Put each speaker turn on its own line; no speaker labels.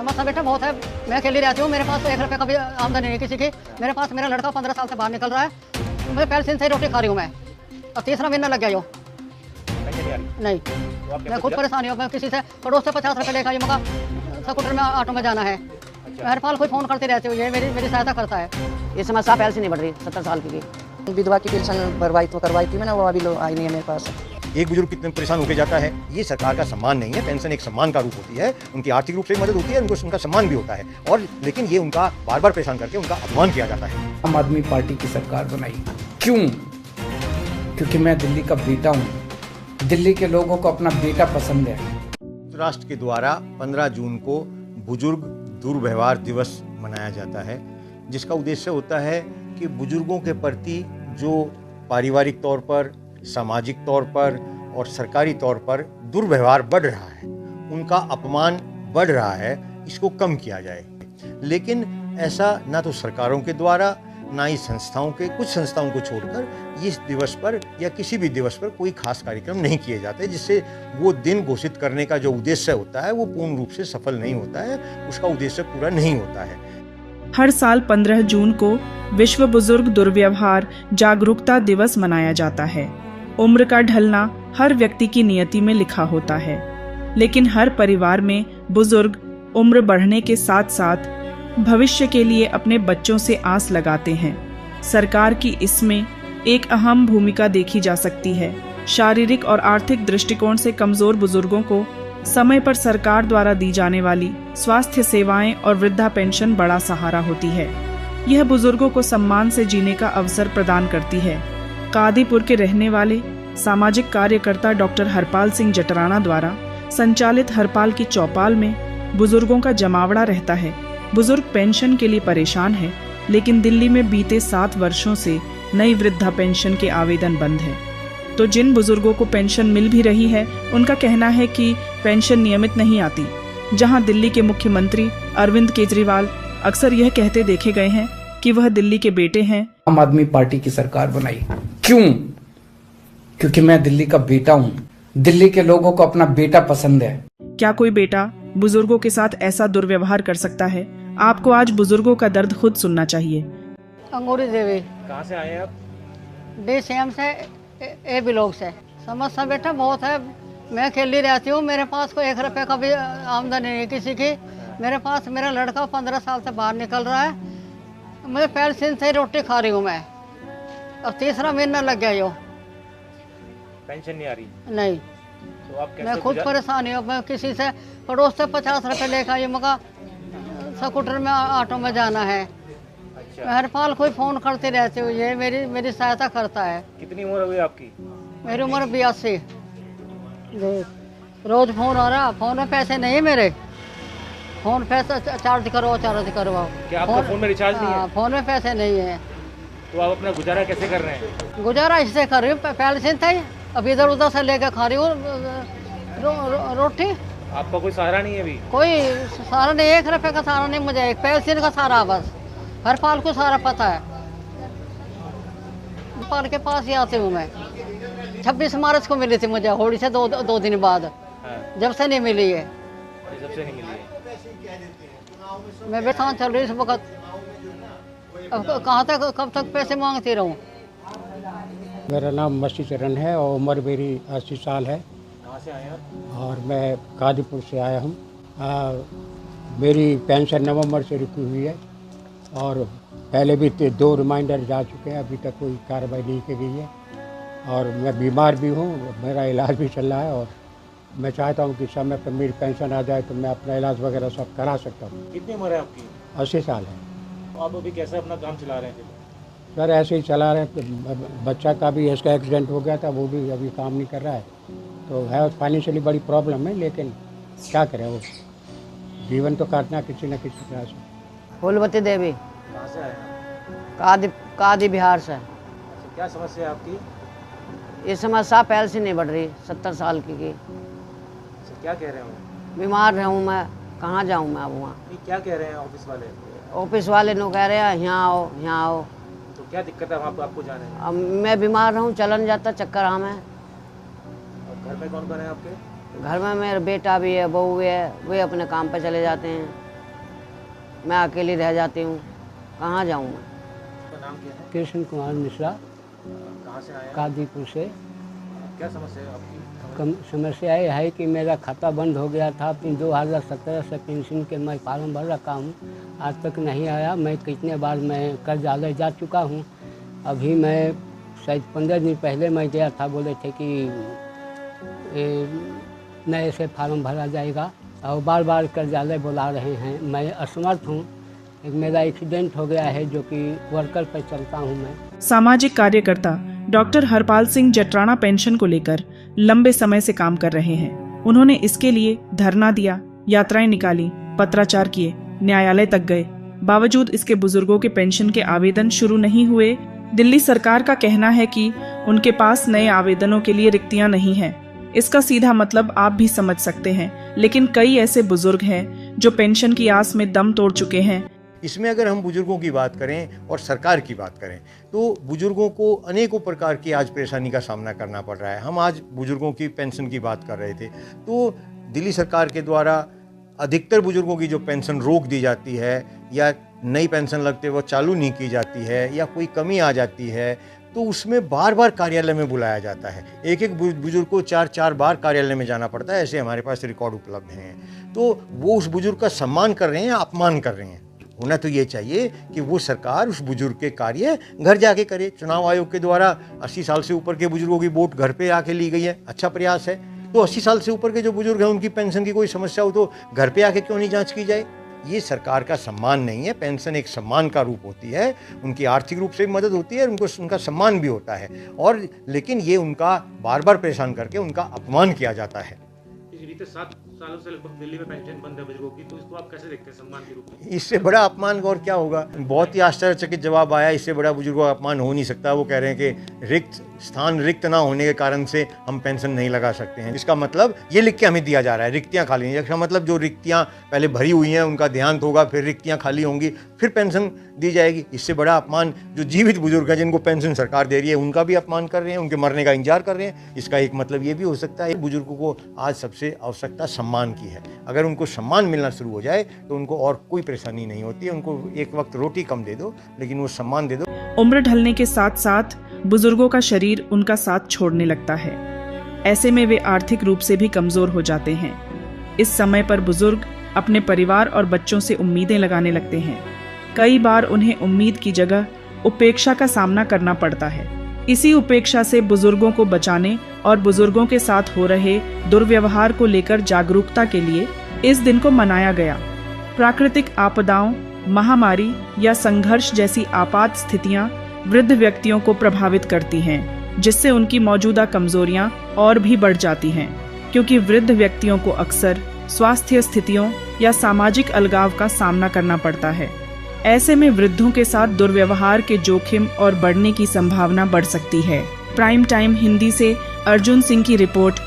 समस्या बेटा बहुत है। मैं अकेली रहती हूँ, मेरे पास तो 1 रुपये का भी आमदनी नहीं किसी की। मेरे पास मेरा लड़का 15 साल से बाहर निकल रहा है, मैं पहले दिन से रोटी खा रही हूँ मैं, अब तीसरा महीना लग गया। नहीं, मैं खुद परेशानी हूँ। मैं किसी से पड़ोस से 50 रुपये लेकर आई, मगर स्कूटर में ऑटो में जाना है। हर पाल कोई फ़ोन करते रहते हो, ये मेरी सहायता करता है।
ये समस्या पहले से नहीं बढ़ रही, 70 साल की विधवा की पेंशन करवाई थी मैंने, वो अभी आई नहीं है मेरे पास।
एक बुजुर्ग कितने परेशान होकर जाता है, ये सरकार का सम्मान नहीं है। पेंशन एक सम्मान का रूप होती है, उनकी आर्थिक रूप से मदद होती है, उनको उनका सम्मान भी होता है, और लेकिन ये उनका बार बार परेशान करके उनका अपमान किया जाता है।
आम आदमी पार्टी की सरकार बनाई, क्यों? क्योंकि मैं दिल्ली का बेटा हूँ, दिल्ली के लोगों को अपना बेटा पसंद है।
राष्ट्र के द्वारा 15 जून को बुजुर्ग दुर्व्यवहार दिवस मनाया जाता है, जिसका उद्देश्य होता है कि बुजुर्गों के प्रति जो पारिवारिक तौर पर, सामाजिक तौर पर और सरकारी तौर पर दुर्व्यवहार बढ़ रहा है, उनका अपमान बढ़ रहा है, इसको कम किया जाए। लेकिन ऐसा ना तो सरकारों के द्वारा, ना ही संस्थाओं के, कुछ संस्थाओं को छोड़कर इस दिवस पर या किसी भी दिवस पर कोई खास कार्यक्रम नहीं किए जाते, जिससे वो दिन घोषित करने का जो उद्देश्य होता है वो पूर्ण रूप से सफल नहीं होता है, उसका उद्देश्य पूरा नहीं होता है।
हर साल 15 जून को विश्व बुजुर्ग दुर्व्यवहार जागरूकता दिवस मनाया जाता है। उम्र का ढलना हर व्यक्ति की नियति में लिखा होता है, लेकिन हर परिवार में बुजुर्ग उम्र बढ़ने के साथ साथ भविष्य के लिए अपने बच्चों से आस लगाते हैं। सरकार की इसमें एक अहम भूमिका देखी जा सकती है। शारीरिक और आर्थिक दृष्टिकोण से कमजोर बुजुर्गों को समय पर सरकार द्वारा दी जाने वाली स्वास्थ्य सेवाएं और वृद्धा पेंशन बड़ा सहारा होती है। यह बुजुर्गों को सम्मान से जीने का अवसर प्रदान करती है। कादीपुर के रहने वाले सामाजिक कार्यकर्ता डॉक्टर हरपाल सिंह जटराना द्वारा संचालित हरपाल की चौपाल में बुजुर्गों का जमावड़ा रहता है। बुजुर्ग पेंशन के लिए परेशान है, लेकिन दिल्ली में बीते 7 वर्षों से नई वृद्धा पेंशन के आवेदन बंद है। तो जिन बुजुर्गों को पेंशन मिल भी रही है, उनका कहना है कि पेंशन नियमित नहीं आती। जहां दिल्ली के मुख्यमंत्री अरविंद केजरीवाल अक्सर यह कहते देखे गए हैं कि वह दिल्ली के बेटे हैं।
आम आदमी पार्टी की सरकार बनाई, क्यों? क्योंकि मैं दिल्ली का बेटा हूँ, दिल्ली के लोगों को अपना बेटा पसंद है।
क्या कोई बेटा बुजुर्गों के साथ ऐसा दुर्व्यवहार कर सकता है? आपको आज बुजुर्गों का दर्द खुद सुनना चाहिए।
अंगूरी देवी।
कहाँ से आए आप?
DCM से, ए ब्लॉक से। समस्या बेटा बहुत है। मैं अकेली रहती हूँ, मेरे पास कोई 1 रुपये का भी आमदनी नहीं किसी की। मेरे पास मेरा लड़का 15 साल से बाहर निकल रहा है, मैं पहले दिन से रोटी खा रही हूँ मैं, अब तीसरा महीना लग गया।
पेंशन नहीं आ रही?
नहीं,
तो आप कैसे?
मैं खुद परेशानी हूँ। मैं किसी से पड़ोस से 50 रुपये लेकर आई, मगर स्कूटर में ऑटो में जाना है।
अच्छा।
हर पाल कोई फ़ोन करते रहते हो, ये मेरी सहायता करता है।
कितनी उम्र हुई आपकी?
मेरी उम्र 82। रोज फ़ोन आ रहा, फ़ोन में पैसे नहीं है मेरे, फ़ोन पैसा चार्ज करवाओ।
क्या आपका फ़ोन में रिचार्ज नहीं है?
फ़ोन में पैसे नहीं है।
तो आप अपना गुजारा कैसे कर रहे हैं?
गुजारा इससे कर रही हूँ, पहले से था ही, अब इधर उधर से लेकर खा रही हूँ रोटी।
आपका कोई सहारा नहीं है अभी?
कोई सहारा नहीं, 1 रुपये का सहारा नहीं मुझे, एक पैसे का सहारा बस। हर पाल को सारा पता है। पाल के पास ही आती हूँ मैं। 26 मार्च को मिली थी मुझे, होली से दो दिन बाद।
हाँ।
जब से नहीं मिली है।
जब से नहीं मिली है।
मैं बेटा चल रही इस वक्त, अब कहाँ तक, कब तक पैसे मांगती रहूँ?
मेरा नाम मसी चरण है और उम्र मेरी 80 साल है।
कहाँ से आए आप?
और मैं कादीपुर से आया हूँ। मेरी पेंशन नवंबर से रुकी हुई है और पहले भी 2 रिमाइंडर जा चुके हैं, अभी तक कोई कार्रवाई नहीं की गई है। और मैं बीमार भी हूँ, मेरा इलाज भी चल रहा है और मैं चाहता हूँ कि समय पर मेरी पेंशन आ जाए तो मैं अपना इलाज वगैरह सब करा सकता हूँ।
कितनी उम्र है आपकी?
80 साल है।
तो आप अभी कैसे अपना काम चला रहे हैं?
सर ऐसे ही चला रहे हैं। बच्चा का भी इसका एक्सीडेंट हो गया था, वो भी अभी काम नहीं कर रहा है, तो है फाइनेंशियली बड़ी प्रॉब्लम है, लेकिन क्या करें, वो जीवन तो काटना किसी न किसी तरह से।
फूलवती देवी।
कहाँ से आए?
कादी बिहार से।
अच्छा, क्या समस्या है आपकी?
ये समस्या पहले से नहीं बढ़ रही, 70 साल की।
अच्छा, क्या कह रहे हो?
बीमार रहूँ मैं, कहाँ जाऊँ मैं अब वहाँ?
नहीं, क्या कह रहे हैं ऑफिस वाले?
ऑफिस वाले नो कह रहे हैं यहाँ आओ, यहाँ आओ।
तो क्या दिक्कत है वहाँ पर आपको जाने में?
अब मैं बीमार रहूँ, चलन जाता चक्कर हाँ मैं।
और घर में कौन कौन है आपके?
घर में मेरा बेटा भी है, बहू भी है, वे अपने काम पर चले जाते हैं। मैं अकेली रह जाती हूँ, कहाँ जाऊँ मैं।
आपका नाम क्या है?
कृष्ण कुमार मिश्रा,
कहाँ से आए हैं?
कादीपुर से।
क्या समस्या है आपकी?
समस्या ये है कि मेरा खाता बंद हो गया था। 2017 से पेंशन के मैं फॉर्म भर रखा हूँ, आज तक नहीं आया। मैं कितने बार मैं कर्जालय जा चुका हूँ। अभी मैं शायद 15 दिन पहले मैं गया था, बोले थे कि नए से फॉर्म भरा जाएगा और बार बार कर्जालय बुला रहे हैं। मैं असमर्थ हूँ। एक मेरा एक्सीडेंट हो गया है जो कि वर्कर पर चलता हूँ मैं।
सामाजिक कार्यकर्ता डॉक्टर हरपाल सिंह जटराणा पेंशन को लेकर लंबे समय से काम कर रहे हैं। उन्होंने इसके लिए धरना दिया, यात्राएं निकाली, पत्राचार किए, न्यायालय तक गए। बावजूद इसके बुजुर्गों के पेंशन के आवेदन शुरू नहीं हुए। दिल्ली सरकार का कहना है कि उनके पास नए आवेदनों के लिए रिक्तियां नहीं हैं। इसका सीधा मतलब आप भी समझ सकते हैं, लेकिन कई ऐसे बुजुर्ग हैं जो पेंशन की आस में दम तोड़ चुके हैं।
इसमें अगर हम बुजुर्गों की बात करें और सरकार की बात करें तो बुजुर्गों को अनेकों प्रकार की आज परेशानी का सामना करना पड़ रहा है। हम आज बुजुर्गों की पेंशन की बात कर रहे थे तो दिल्ली सरकार के द्वारा अधिकतर बुजुर्गों की जो पेंशन रोक दी जाती है या नई पेंशन लगते वक्त चालू नहीं की जाती है या कोई कमी आ जाती है तो उसमें बार बार कार्यालय में बुलाया जाता है। एक एक बुजुर्ग को 4 बार कार्यालय में जाना पड़ता है। ऐसे हमारे पास रिकॉर्ड उपलब्ध हैं। तो वो उस बुजुर्ग का सम्मान कर रहे हैं, अपमान कर रहे हैं। होना तो ये चाहिए कि वो सरकार उस बुजुर्ग के कार्य घर जाके करे। चुनाव आयोग के द्वारा 80 साल से ऊपर के बुजुर्गों की वोट घर पे आके ली गई है, अच्छा प्रयास है। तो 80 साल से ऊपर के जो बुजुर्ग हैं उनकी पेंशन की कोई समस्या हो तो घर पे आके क्यों नहीं जांच की जाए। ये सरकार का सम्मान नहीं है। पेंशन एक सम्मान का रूप होती है, उनकी आर्थिक रूप से भी मदद होती है, उनको उनका सम्मान भी होता है और लेकिन ये उनका बार बार परेशान करके उनका अपमान किया जाता है।
बीते 7 सालों से लगभग दिल्ली में पेंशन बंद है बुजुर्गों की, तो इसको आप कैसे देखते हैं सम्मान के रूप में?
इससे बड़ा अपमान और क्या होगा। बहुत ही आश्चर्यचकित जवाब आया। इससे बड़ा बुजुर्गों का अपमान हो नहीं सकता। वो कह रहे हैं कि रिक्त ना होने के कारण से हम पेंशन नहीं लगा सकते हैं। इसका मतलब ये लिख के हमें दिया जा रहा है रिक्तियां खाली हैं। इसका मतलब जो रिक्तियां पहले भरी हुई हैं उनका देहांत होगा, फिर रिक्तियां खाली होंगी, फिर पेंशन दी जाएगी। इससे बड़ा अपमान जो जीवित बुजुर्ग हैं जिनको पेंशन सरकार दे रही है उनका भी अपमान कर रहे हैं, उनके मरने का इंतजार कर रहे हैं। इसका एक मतलब ये भी हो सकता है बुजुर्गों को आज सबसे आवश्यकता सम्मान की है। अगर उनको सम्मान मिलना शुरू हो जाए तो उनको और कोई परेशानी नहीं होती है। उनको एक वक्त रोटी कम दे दो लेकिन वो सम्मान दे दो।
उम्र ढलने के साथ साथ बुजुर्गों का शरीर उनका साथ छोड़ने लगता है। ऐसे में वे आर्थिक रूप से भी कमजोर हो जाते हैं। इस समय पर बुजुर्ग अपने परिवार और बच्चों से उम्मीदें लगाने लगते हैं। कई बार उन्हें उम्मीद की जगह उपेक्षा का सामना करना पड़ता है। इसी उपेक्षा से बुजुर्गों को बचाने और बुजुर्गों के साथ हो रहे दुर्व्यवहार को लेकर जागरूकता के लिए इस दिन को मनाया गया। प्राकृतिक आपदाओं, महामारी या संघर्ष जैसी आपात स्थितियां वृद्ध व्यक्तियों को प्रभावित करती हैं, जिससे उनकी मौजूदा कमजोरियां और भी बढ़ जाती हैं, क्योंकि वृद्ध व्यक्तियों को अक्सर स्वास्थ्य स्थितियों या सामाजिक अलगाव का सामना करना पड़ता है। ऐसे में वृद्धों के साथ दुर्व्यवहार के जोखिम और बढ़ने की संभावना बढ़ सकती है। प्राइम टाइम हिंदी से अर्जुन सिंह की रिपोर्ट।